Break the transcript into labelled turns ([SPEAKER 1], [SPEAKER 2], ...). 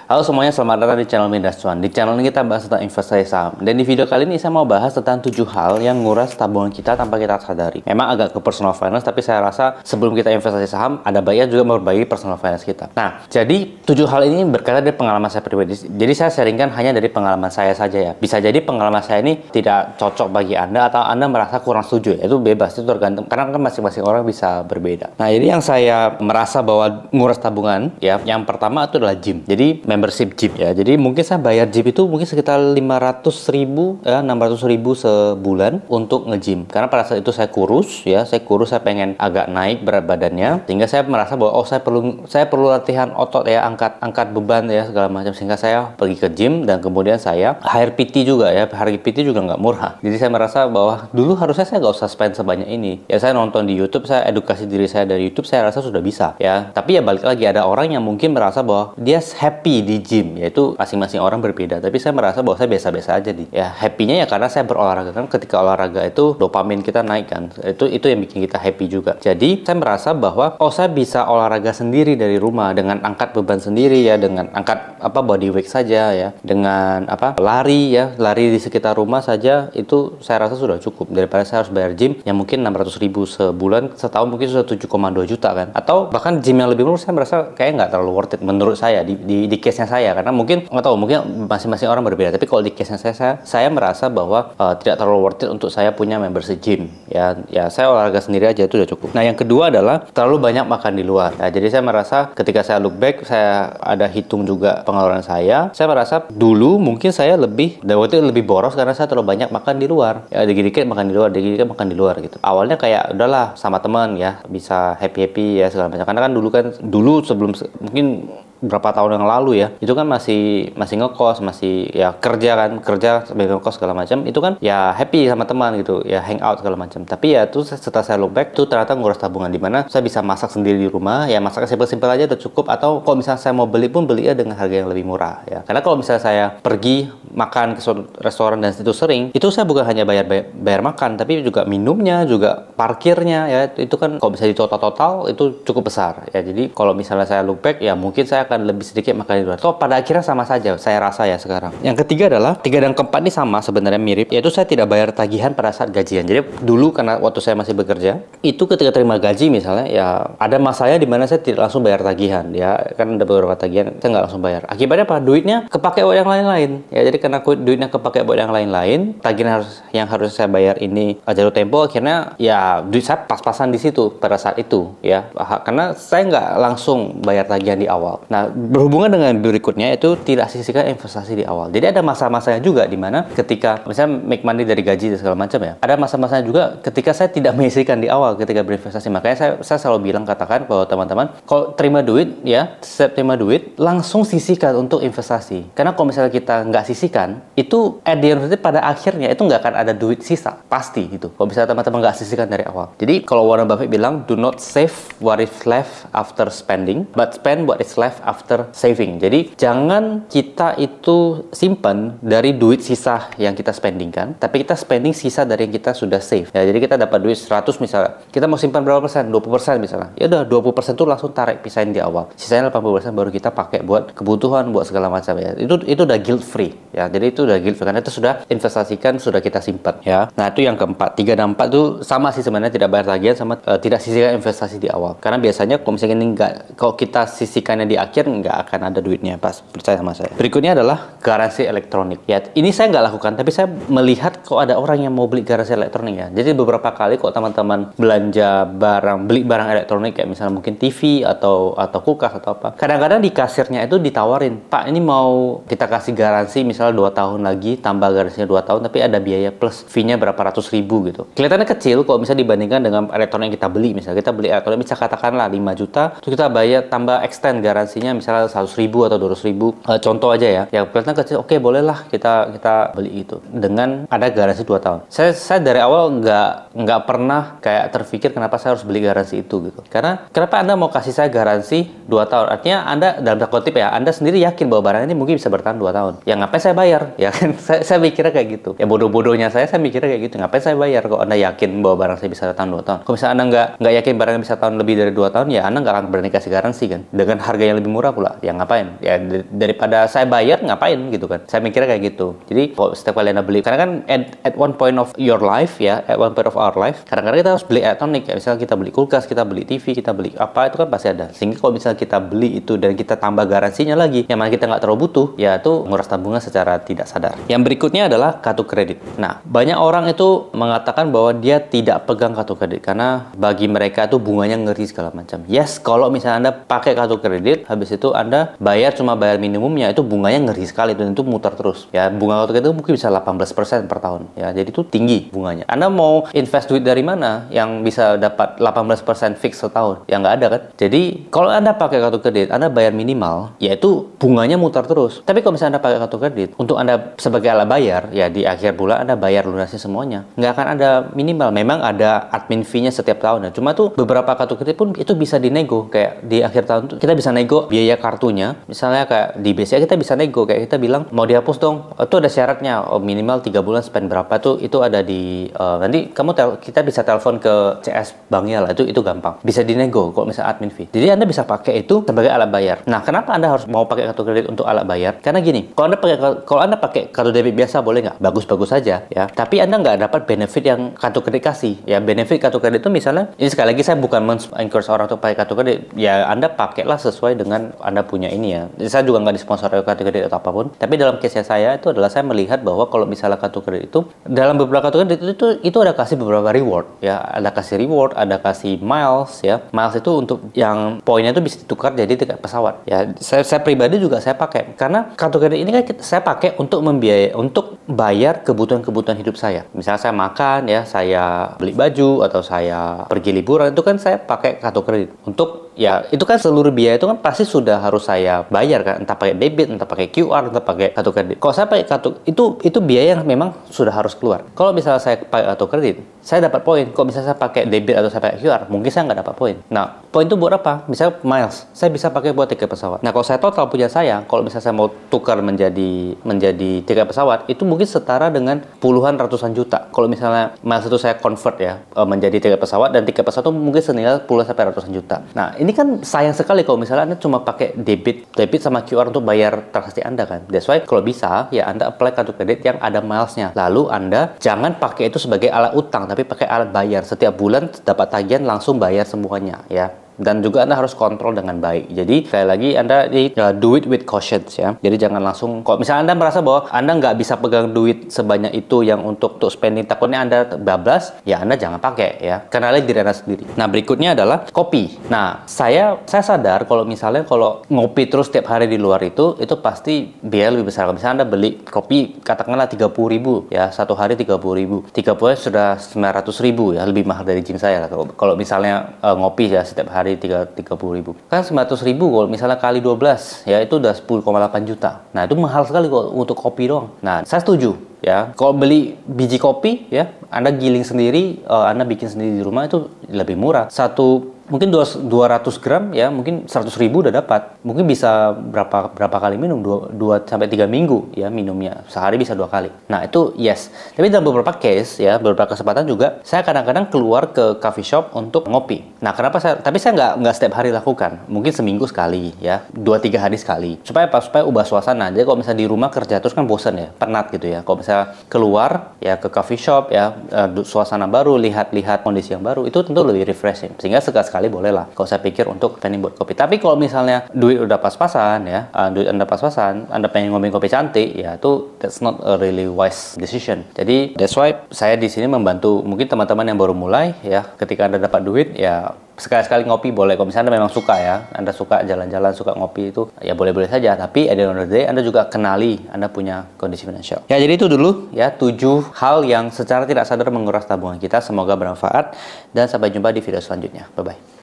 [SPEAKER 1] Halo semuanya, selamat datang di channel Midas Cuan. Di channel ini kita bahas tentang investasi saham. Dan di video kali ini saya mau bahas tentang 7 hal yang nguras tabungan kita tanpa kita sadari. Memang agak ke personal finance, tapi saya rasa sebelum kita investasi saham, ada baiknya juga memperbaiki personal finance kita. Nah, jadi 7 hal ini berkaitan dari pengalaman saya pribadi. Jadi saya sharingkan hanya dari pengalaman saya saja ya. Bisa jadi pengalaman saya ini tidak cocok bagi Anda atau Anda merasa kurang setuju ya. Itu bebas, itu tergantung. Karena kan masing-masing orang bisa berbeda. Nah, jadi yang saya merasa bahwa nguras tabungan ya, yang pertama itu adalah gym. Jadi membership gym ya. Jadi mungkin saya bayar gym itu mungkin sekitar 500.000 ya, 600.000 sebulan untuk nge-gym. Karena pada saat itu saya kurus ya, saya pengen agak naik berat badannya, sehingga saya merasa bahwa saya perlu latihan otot ya, angkat beban ya segala macam, sehingga saya pergi ke gym dan kemudian saya hire PT juga ya. Harga PT juga nggak murah. Jadi saya merasa bahwa dulu harusnya saya nggak usah spend sebanyak ini. Ya saya nonton di YouTube, saya edukasi diri saya dari YouTube, saya rasa sudah bisa ya. Tapi ya balik lagi, ada orang yang mungkin merasa bahwa dia happy di gym, yaitu masing-masing orang berbeda. Tapi saya merasa bahwa saya biasa-biasa aja ya. Happy-nya ya karena saya berolahraga, kan ketika olahraga itu dopamin kita naik kan. Itu yang bikin kita happy juga. Jadi saya merasa bahwa saya bisa olahraga sendiri dari rumah dengan angkat beban sendiri ya, dengan angkat body weight saja ya, dengan lari di sekitar rumah saja, itu saya rasa sudah cukup daripada saya harus bayar gym yang mungkin 600.000 sebulan, setahun mungkin sudah 7,2 juta kan. Atau bahkan gym yang lebih murah saya merasa kayak nggak terlalu worth it menurut saya di case-nya saya, karena mungkin nggak tahu, mungkin masing-masing orang berbeda. Tapi kalau di case-nya saya merasa bahwa tidak terlalu worth it untuk saya punya membership gym ya. Saya olahraga sendiri aja itu udah cukup. Nah, yang kedua adalah terlalu banyak makan di luar ya. Jadi saya merasa ketika saya look back, saya ada hitung juga pengeluaran saya merasa dulu mungkin saya lebih boros karena saya terlalu banyak makan di luar ya, dikit-dikit makan di luar gitu. Awalnya kayak udahlah sama teman ya, bisa happy ya segala macam, karena kan dulu sebelum mungkin berapa tahun yang lalu ya, itu kan masih ngekos, masih ya kerja sebagai ngekos segala macam, itu kan ya happy sama teman gitu ya, hangout segala macam. Tapi ya itu setelah saya look back, itu ternyata nguras tabungan, di mana saya bisa masak sendiri di rumah ya, masaknya simpel-simpel aja udah cukup. Atau kalau misalnya saya mau beli pun belinya dengan harga yang lebih murah ya. Karena kalau misalnya saya pergi makan ke restoran dan itu sering, itu saya bukan hanya bayar makan, tapi juga minumnya, juga parkirnya ya, itu kan kalau bisa ditotal itu cukup besar ya. Jadi kalau misalnya saya look back ya, mungkin saya akan lebih sedikit makan di luar. So pada akhirnya sama saja saya rasa ya sekarang. Yang ketiga adalah, 3 dan keempat ini sama sebenarnya, mirip, yaitu saya tidak bayar tagihan pada saat gajian. Jadi dulu karena waktu saya masih bekerja, itu ketika terima gaji misalnya ya, ada masanya di mana saya tidak langsung bayar tagihan ya, kan ada beberapa tagihan saya nggak langsung bayar. Akibatnya apa? Duitnya kepakai buat yang lain-lain ya. Jadi karena duitnya kepakai buat yang lain-lain, tagihan yang harus saya bayar ini jatuh tempo, akhirnya ya duit saya pas-pasan di situ pada saat itu ya, karena saya nggak langsung bayar tagihan di awal. Nah, berhubungan dengan berikutnya, itu tidak sisihkan investasi di awal. Jadi ada masa-masanya juga di mana ketika misalnya make money dari gaji dan segala macam ya, ada masa-masanya juga ketika saya tidak menyisihkan di awal ketika berinvestasi. Makanya saya selalu katakan bahwa teman-teman, kalau terima duit ya, setiap terima duit langsung sisihkan untuk investasi. Karena kalau misalnya kita nggak sisihkan, itu pada akhirnya itu nggak akan ada duit sisa, pasti gitu. Kalau misalnya teman-teman nggak sisihkan dari awal. Jadi kalau Warren Buffett bilang, do not save what is left after spending, but spend what is left after saving. Jadi jangan kita itu simpan dari duit sisa yang kita spendingkan, tapi kita spending sisa dari yang kita sudah save ya. Jadi kita dapat duit 100 misalnya, kita mau simpan berapa persen? 20% misalnya. Ya udah 20% itu langsung pisahin di awal. Sisanya 80% baru kita pakai buat kebutuhan, buat segala macam ya. Itu udah guilt free ya. Jadi itu udah guilt free karena itu sudah investasikan, sudah kita simpan ya. Nah, itu yang keempat. 3 dan 4 itu sama sih sebenarnya, tidak bayar tagihan sama tidak sisihkan investasi di awal. Karena biasanya kalau misalnya ini kalau kita sisihkannya di akhir, nggak akan ada duitnya, pas, percaya sama saya. Berikutnya adalah garansi elektronik ya. Ini saya nggak lakukan, tapi saya melihat kok ada orang yang mau beli garansi elektronik ya. Jadi beberapa kali kok teman-teman beli barang elektronik kayak misalnya mungkin TV atau kulkas atau apa, kadang-kadang di kasirnya itu ditawarin, Pak, ini mau kita kasih garansi misalnya 2 tahun lagi, tambah garansinya 2 tahun, tapi ada biaya plus fee-nya berapa ratus ribu gitu. Kelihatannya kecil kalau misalnya dibandingkan dengan elektronik yang kita beli. Misalnya kita beli elektronik bisa katakanlah 5 juta, terus kita bayar tambah extend garansinya misalnya 100.000 atau 200.000, contoh aja ya. Ya kelihatan kecil, oke, bolehlah kita beli itu dengan ada garansi 2 tahun. Saya dari awal nggak pernah kayak terpikir kenapa saya harus beli garansi itu gitu. Karena kenapa Anda mau kasih saya garansi 2 tahun? Artinya Anda dalam tanda kutip ya, Anda sendiri yakin bahwa barang ini mungkin bisa bertahan 2 tahun. Ya ngapain saya bayar? Ya kan saya mikirnya kayak gitu. Ya bodoh-bodohnya saya mikirnya kayak gitu. Ngapain saya bayar kalau Anda yakin bahwa barang saya bisa bertahan 2 tahun? Kalau misalnya Anda nggak yakin barang bisa tahan lebih dari 2 tahun, ya Anda nggak akan berani kasih garansi kan. Dengan harga yang lebih murah pula. Ya ngapain? Ya daripada saya bayar ngapain gitu kan. Saya mikirnya kayak gitu. Jadi kalau setiap kali Anda beli, karena kan at one point of your life ya, at one point of our life, kadang-kadang kita harus beli elektronik. Ya, misalnya kita beli kulkas, kita beli TV, kita beli apa, itu kan pasti ada. Sehingga kalau misalnya kita beli itu dan kita tambah garansinya lagi, yang mana kita nggak terlalu butuh, ya itu nguras tabungan secara tidak sadar. Yang berikutnya adalah kartu kredit. Nah, banyak orang itu mengatakan bahwa dia tidak pegang kartu kredit karena bagi mereka itu bunganya ngeri segala macam. Yes, kalau misalnya Anda pakai kartu kredit, habis itu Anda cuma bayar minimumnya, itu bunganya ngeri sekali dan itu muter terus. Ya, bunga kartu kredit itu mungkin bisa 18% per tahun. Ya, jadi itu tinggi bunganya. Anda mau invest duit dari mana yang bisa dapat 18% fix setahun? Ya nggak ada kan? Jadi, kalau Anda pakai kartu kredit, Anda bayar minimal, yaitu bunganya muter terus. Tapi kalau misalnya Anda pakai kartu kredit, untuk Anda sebagai alat bayar, ya di akhir bulan Anda bayar lunasnya semuanya. Nggak akan ada minimal. Memang ada admin fee-nya setiap tahun. Cuma tuh beberapa kartu kredit pun itu bisa dinego. Kayak di akhir tahun tuh kita bisa nego biaya kartunya. Misalnya kayak di BCA kita bisa nego. Kayak kita bilang, mau dihapus dong. Itu ada syaratnya. Minimal 3 bulan spend berapa tuh. Itu ada di... nanti kita bisa telepon ke CS banknya lah. Itu gampang. Bisa dinego kalau misalnya admin fee. Jadi Anda bisa pakai itu sebagai alat bayar. Nah, kenapa Anda harus mau pakai kartu kredit untuk alat bayar? Karena gini, kalau Anda pakai kartu debit biasa boleh nggak? Bagus-bagus saja ya. Tapi Anda nggak dapat benefit yang kartu kredit kasih. Ya, benefit kartu kredit itu misalnya, ini sekali lagi saya bukan encourage orang untuk pakai kartu kredit. Ya, Anda pakailah sesuai dengan Anda punya ini ya. Saya juga nggak disponsori kartu kredit atau apapun. Tapi dalam case saya itu adalah saya melihat bahwa kalau misalnya kartu kredit itu, dalam beberapa kartu kredit itu ada kasih beberapa reward ya. Ada kasih reward, ada kasih miles ya. Miles itu untuk yang poinnya itu bisa ditukar jadi tiket pesawat. Ya, saya pribadi juga saya pakai. Karena kartu kredit ini kan saya pakai untuk bayar kebutuhan-kebutuhan hidup saya. Misalnya saya makan ya, saya beli baju atau saya pergi liburan, itu kan saya pakai kartu kredit. Untuk ya itu kan seluruh biaya itu kan pasti sudah harus saya bayar kan, entah pakai debit, entah pakai QR, entah pakai kartu kredit. Kalau saya pakai kartu itu biaya yang memang sudah harus keluar. Kalau misalnya saya pakai kartu kredit, saya dapat poin. Kalau misalnya saya pakai debit atau saya pakai QR, mungkin saya nggak dapat poin. Nah, poin itu buat apa? Misalnya miles, saya bisa pakai buat tiket pesawat. Nah, kalau saya total punya kalau misalnya saya mau tukar menjadi tiket pesawat, itu mungkin setara dengan puluhan ratusan juta. Kalau misalnya miles itu saya convert ya menjadi tiket pesawat, dan tiket pesawat itu mungkin senilai puluhan sampai ratusan juta. Nah, ini kan sayang sekali kalau misalnya Anda cuma pakai debit sama QR untuk bayar transaksi Anda kan. That's why kalau bisa ya Anda apply kartu kredit yang ada milesnya. Lalu Anda jangan pakai itu sebagai alat utang, tapi pakai alat bayar. Setiap bulan dapat tagihan langsung bayar semuanya ya. Dan juga Anda harus kontrol dengan baik. Jadi sekali lagi Anda do it with caution ya. Jadi jangan langsung, kalau misalnya Anda merasa bahwa Anda nggak bisa pegang duit sebanyak itu yang untuk spending, takutnya Anda bablas, ya Anda jangan pakai ya. Kenali diri Anda sendiri. Nah, berikutnya adalah kopi. Nah, saya sadar kalau misalnya ngopi terus setiap hari di luar itu pasti biaya lebih besar. Kalau misalnya Anda beli kopi katakanlah 30.000 ya, satu hari 30.000. 30 sudah 900.000 ya, lebih mahal dari gym saya lah. Kalau misalnya ngopi ya setiap hari 30.000 kan 900.000, kalau misalnya kali 12 ya itu udah 10,8 juta. Nah, itu mahal sekali kok untuk kopi doang. Nah, saya setuju ya, kalau beli biji kopi ya, Anda giling sendiri, Anda bikin sendiri di rumah itu lebih murah. Mungkin 200 gram ya, mungkin 100.000 udah dapat. Mungkin bisa berapa kali minum, 2 sampai 3 minggu ya minumnya. Sehari bisa 2 kali. Nah, itu yes. Tapi dalam beberapa case ya, beberapa kesempatan juga saya kadang-kadang keluar ke coffee shop untuk ngopi. Nah, tapi saya nggak setiap hari lakukan. Mungkin seminggu sekali ya, 2-3 hari sekali. Supaya ubah suasana. Jadi kalau misalnya di rumah kerja terus kan bosan ya, penat gitu ya. Kalau misalnya keluar ya ke coffee shop ya, suasana baru, lihat kondisi yang baru, itu tentu lebih refreshing. Sehingga sekali boleh lah kalau saya pikir untuk spending buat kopi. Tapi kalau misalnya duit udah pas-pasan ya, duit Anda pas-pasan, Anda pengen ngomongin kopi cantik ya, that's not a really wise decision. Jadi that's why saya di sini membantu mungkin teman-teman yang baru mulai ya, ketika Anda dapat duit ya sekali-sekali ngopi boleh. Kalau misalnya Anda memang suka ya, Anda suka jalan-jalan, suka ngopi, itu ya boleh-boleh saja. Tapi at the end of the day Anda juga kenali Anda punya kondisi finansial. Ya, jadi itu dulu ya 7 hal yang secara tidak sadar menguras tabungan kita. Semoga bermanfaat dan sampai jumpa di video selanjutnya. Bye-bye.